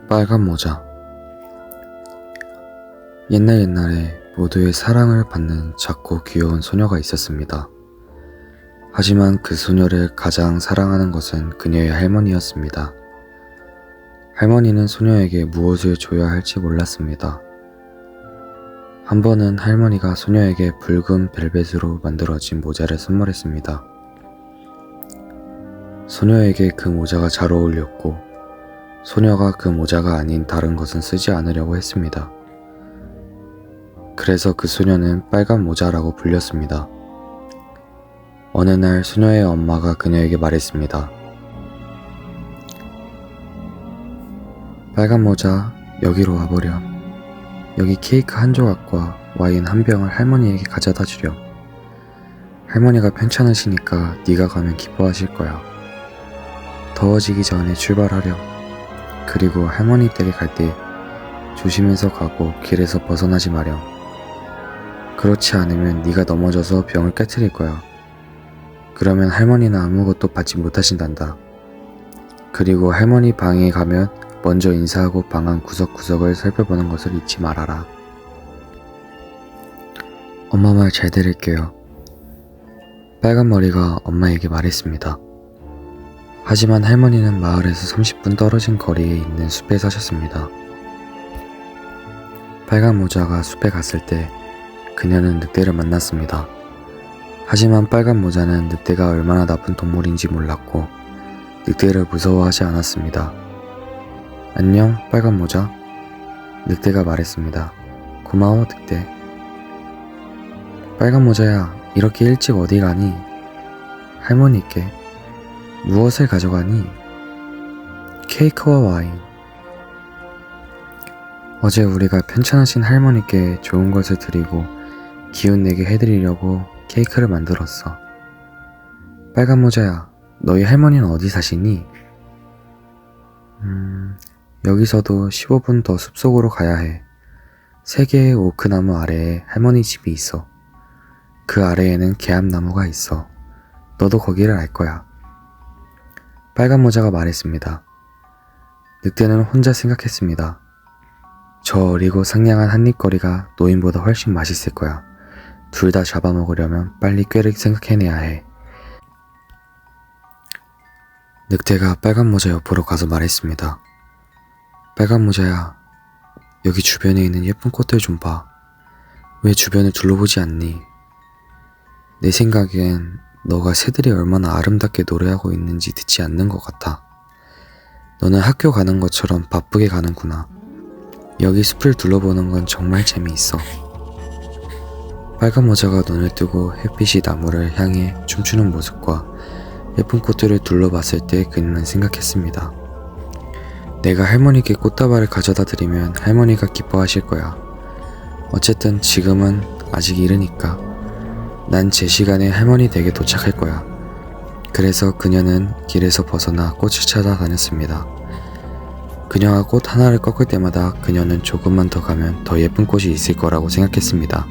빨간 모자. 옛날에 모두의 사랑을 받는 작고 귀여운 소녀가 있었습니다. 하지만 그 소녀를 가장 사랑하는 것은 그녀의 할머니였습니다. 할머니는 소녀에게 무엇을 줘야 할지 몰랐습니다. 한 번은 할머니가 소녀에게 붉은 벨벳으로 만들어진 모자를 선물했습니다. 소녀에게 그 모자가 잘 어울렸고 소녀가 그 모자가 아닌 다른 것은 쓰지 않으려고 했습니다. 그래서 그 소녀는 빨간 모자라고 불렸습니다. 어느 날 소녀의 엄마가 그녀에게 말했습니다. 빨간 모자, 여기로 와보렴. 여기 케이크 한 조각과 와인 한 병을 할머니에게 가져다 주렴. 할머니가 편찮으시니까 네가 가면 기뻐하실 거야. 더워지기 전에 출발하렴. 그리고 할머니 댁에 갈 때 조심해서 가고 길에서 벗어나지 마렴. 그렇지 않으면 네가 넘어져서 병을 깨트릴 거야. 그러면 할머니는 아무것도 받지 못하신단다. 그리고 할머니 방에 가면 먼저 인사하고 방 안 구석구석을 살펴보는 것을 잊지 말아라. 엄마 말 잘 들을게요. 빨간 머리가 엄마에게 말했습니다. 하지만 할머니는 마을에서 30분 떨어진 거리에 있는 숲에 사셨습니다. 빨간 모자가 숲에 갔을 때 그녀는 늑대를 만났습니다. 하지만 빨간 모자는 늑대가 얼마나 나쁜 동물인지 몰랐고 늑대를 무서워하지 않았습니다. 안녕, 빨간 모자. 늑대가 말했습니다. 고마워, 늑대. 빨간 모자야, 이렇게 일찍 어디 가니? 할머니께. 무엇을 가져가니? 케이크와 와인. 어제 우리가 편찮으신 할머니께 좋은 것을 드리고 기운내게 해드리려고 케이크를 만들었어. 빨간 모자야, 너희 할머니는 어디 사시니? 여기서도 15분 더 숲속으로 가야 해. 3개의 오크나무 아래에 할머니 집이 있어. 그 아래에는 개암나무가 있어. 너도 거기를 알 거야. 빨간 모자가 말했습니다. 늑대는 혼자 생각했습니다. 저 어리고 상냥한 한입거리가 노인보다 훨씬 맛있을 거야. 둘 다 잡아먹으려면 빨리 꾀를 생각해내야 해. 늑대가 빨간 모자 옆으로 가서 말했습니다. 빨간 모자야, 여기 주변에 있는 예쁜 꽃들 좀 봐. 왜 주변을 둘러보지 않니? 내 생각엔 너가 새들이 얼마나 아름답게 노래하고 있는지 듣지 않는 것 같아. 너는 학교 가는 것처럼 바쁘게 가는구나. 여기 숲을 둘러보는 건 정말 재미있어. 빨간 모자가 눈을 뜨고 햇빛이 나무를 향해 춤추는 모습과 예쁜 꽃들을 둘러봤을 때 그녀는 생각했습니다. 내가 할머니께 꽃다발을 가져다 드리면 할머니가 기뻐하실 거야. 어쨌든 지금은 아직 이르니까 난 제 시간에 할머니 댁에 도착할 거야. 그래서 그녀는 길에서 벗어나 꽃을 찾아다녔습니다. 그녀가 꽃 하나를 꺾을 때마다 그녀는 조금만 더 가면 더 예쁜 꽃이 있을 거라고 생각했습니다.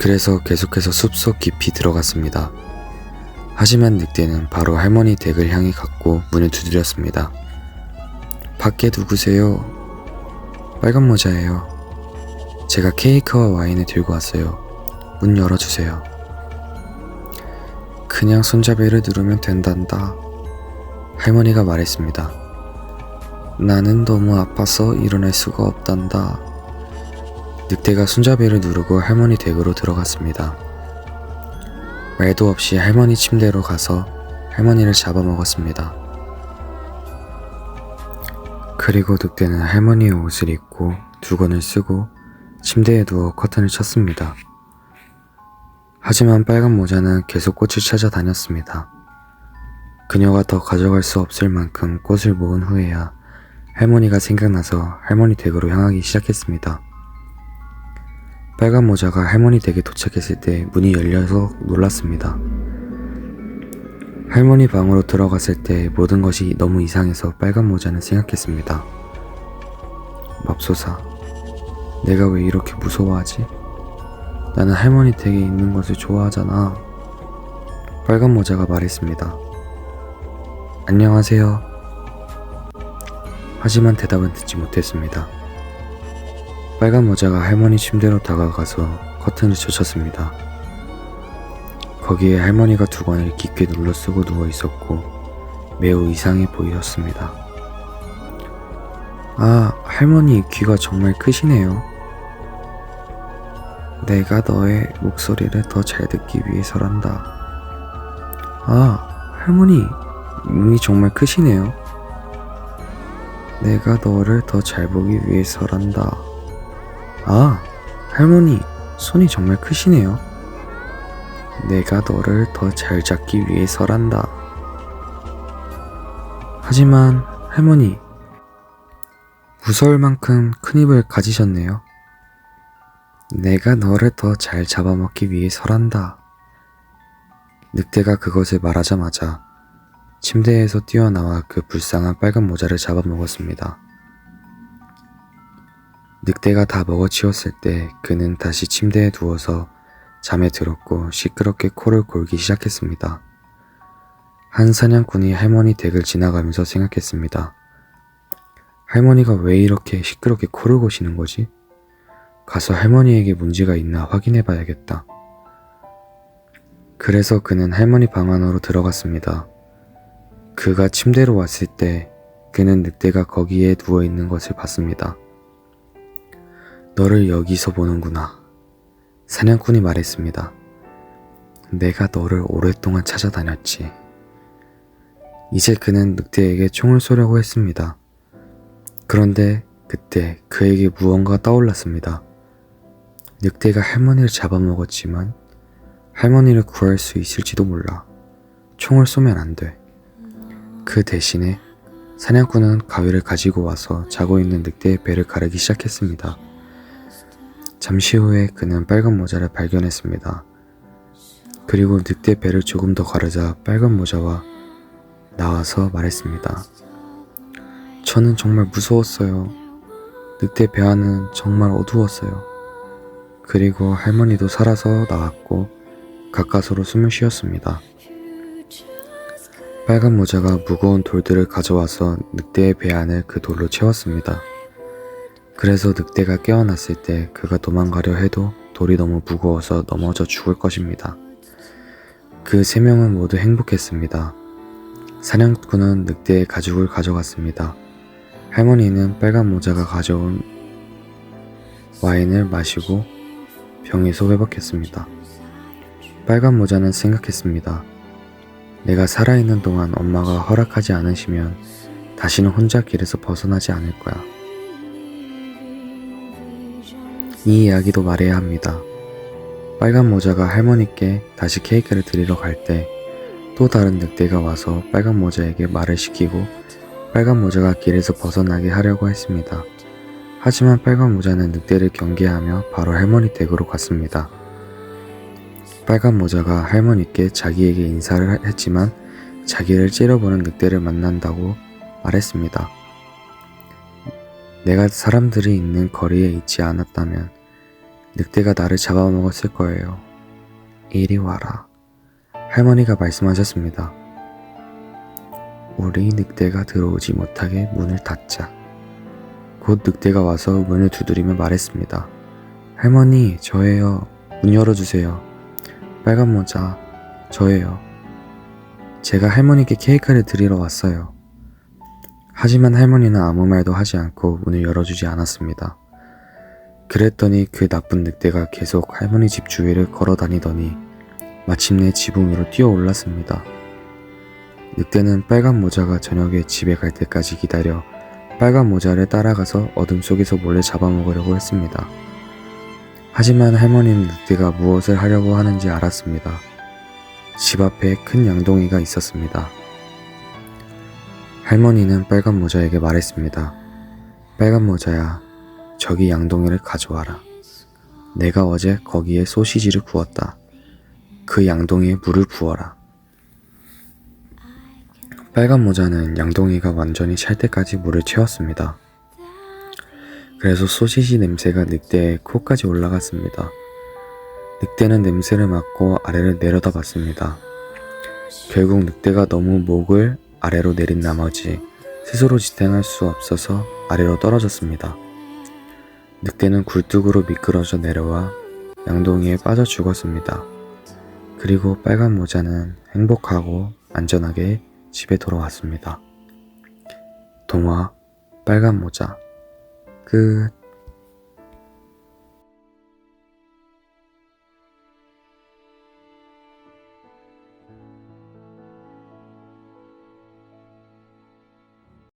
그래서 계속해서 숲속 깊이 들어갔습니다. 하지만 늑대는 바로 할머니 댁을 향해 갔고 문을 두드렸습니다. 밖에 누구세요? 빨간 모자예요. 제가 케이크와 와인을 들고 왔어요. 문 열어주세요. 그냥 손잡이를 누르면 된단다. 할머니가 말했습니다. 나는 너무 아파서 일어날 수가 없단다. 늑대가 손잡이를 누르고 할머니 댁으로 들어갔습니다. 말도 없이 할머니 침대로 가서 할머니를 잡아먹었습니다. 그리고 늑대는 할머니의 옷을 입고 두건을 쓰고 침대에 누워 커튼을 쳤습니다. 하지만 빨간 모자는 계속 꽃을 찾아다녔습니다. 그녀가 더 가져갈 수 없을 만큼 꽃을 모은 후에야 할머니가 생각나서 할머니 댁으로 향하기 시작했습니다. 빨간 모자가 할머니 댁에 도착했을 때 문이 열려서 놀랐습니다. 할머니 방으로 들어갔을 때 모든 것이 너무 이상해서 빨간 모자는 생각했습니다. 맙소사, 내가 왜 이렇게 무서워하지? 나는 할머니 댁에 있는 것을 좋아하잖아. 빨간 모자가 말했습니다. 안녕하세요. 하지만 대답은 듣지 못했습니다. 빨간 모자가 할머니 침대로 다가가서 커튼을 젖혔습니다. 거기에 할머니가 두건을 깊게 눌러쓰고 누워 있었고 매우 이상해 보이었습니다. 아, 할머니 귀가 정말 크시네요. 내가 너의 목소리를 더 잘 듣기 위해서란다. 아, 할머니 눈이 정말 크시네요. 내가 너를 더 잘 보기 위해서란다. 아, 할머니 손이 정말 크시네요. 내가 너를 더 잘 잡기 위해서란다. 하지만 할머니, 무서울 만큼 큰 입을 가지셨네요. 내가 너를 더 잘 잡아먹기 위해서란다. 늑대가 그것을 말하자마자 침대에서 뛰어나와 그 불쌍한 빨간 모자를 잡아먹었습니다. 늑대가 다 먹어치웠을 때 그는 다시 침대에 누워서 잠에 들었고 시끄럽게 코를 골기 시작했습니다. 한 사냥꾼이 할머니 댁을 지나가면서 생각했습니다. 할머니가 왜 이렇게 시끄럽게 코를 고시는 거지? 가서 할머니에게 문제가 있나 확인해 봐야겠다. 그래서 그는 할머니 방 안으로 들어갔습니다. 그가 침대로 왔을 때 그는 늑대가 거기에 누워 있는 것을 봤습니다. 너를 여기서 보는구나. 사냥꾼이 말했습니다. 내가 너를 오랫동안 찾아다녔지. 이제 그는 늑대에게 총을 쏘려고 했습니다. 그런데 그때 그에게 무언가가 떠올랐습니다. 늑대가 할머니를 잡아먹었지만 할머니를 구할 수 있을지도 몰라. 총을 쏘면 안 돼. 그 대신에 사냥꾼은 가위를 가지고 와서 자고 있는 늑대의 배를 가르기 시작했습니다. 잠시 후에 그는 빨간 모자를 발견했습니다. 그리고 늑대 배를 조금 더 가르자 빨간 모자와 나와서 말했습니다. 저는 정말 무서웠어요. 늑대 배 안은 정말 어두웠어요. 그리고 할머니도 살아서 나왔고 가까스로 숨을 쉬었습니다. 빨간 모자가 무거운 돌들을 가져와서 늑대의 배 안을 그 돌로 채웠습니다. 그래서 늑대가 깨어났을 때 그가 도망가려 해도 돌이 너무 무거워서 넘어져 죽을 것입니다. 그 세 명은 모두 행복했습니다. 사냥꾼은 늑대의 가죽을 가져갔습니다. 할머니는 빨간 모자가 가져온 와인을 마시고 병에서 회복했습니다. 빨간 모자는 생각했습니다. 내가 살아있는 동안 엄마가 허락하지 않으시면 다시는 혼자 길에서 벗어나지 않을 거야. 이 이야기도 말해야 합니다. 빨간 모자가 할머니께 다시 케이크를 드리러 갈 때 또 다른 늑대가 와서 빨간 모자에게 말을 시키고 빨간 모자가 길에서 벗어나게 하려고 했습니다. 하지만 빨간 모자는 늑대를 경계하며 바로 할머니 댁으로 갔습니다. 빨간 모자가 할머니께 자기에게 인사를 했지만 자기를 째려보는 늑대를 만난다고 말했습니다. 내가 사람들이 있는 거리에 있지 않았다면 늑대가 나를 잡아먹었을 거예요. 이리 와라. 할머니가 말씀하셨습니다. 우리 늑대가 들어오지 못하게 문을 닫자. 곧 늑대가 와서 문을 두드리며 말했습니다. 할머니, 저예요. 문 열어주세요. 빨간 모자, 저예요. 제가 할머니께 케이크를 드리러 왔어요. 하지만 할머니는 아무 말도 하지 않고 문을 열어주지 않았습니다. 그랬더니 그 나쁜 늑대가 계속 할머니 집 주위를 걸어 다니더니 마침내 지붕 위로 뛰어 올랐습니다. 늑대는 빨간 모자가 저녁에 집에 갈 때까지 기다려 빨간 모자를 따라가서 어둠 속에서 몰래 잡아먹으려고 했습니다. 하지만 할머니는 늑대가 무엇을 하려고 하는지 알았습니다. 집 앞에 큰 양동이가 있었습니다. 할머니는 빨간 모자에게 말했습니다. 빨간 모자야, 저기 양동이를 가져와라. 내가 어제 거기에 소시지를 구웠다. 그 양동이에 물을 부어라. 빨간 모자는 양동이가 완전히 찰 때까지 물을 채웠습니다. 그래서 소시지 냄새가 늑대의 코까지 올라갔습니다. 늑대는 냄새를 맡고 아래를 내려다봤습니다. 결국 늑대가 너무 목을 아래로 내린 나머지 스스로 지탱할 수 없어서 아래로 떨어졌습니다. 늑대는 굴뚝으로 미끄러져 내려와 양동이에 빠져 죽었습니다. 그리고 빨간 모자는 행복하고 안전하게 집에 돌아왔습니다. 동화 빨간 모자 끝.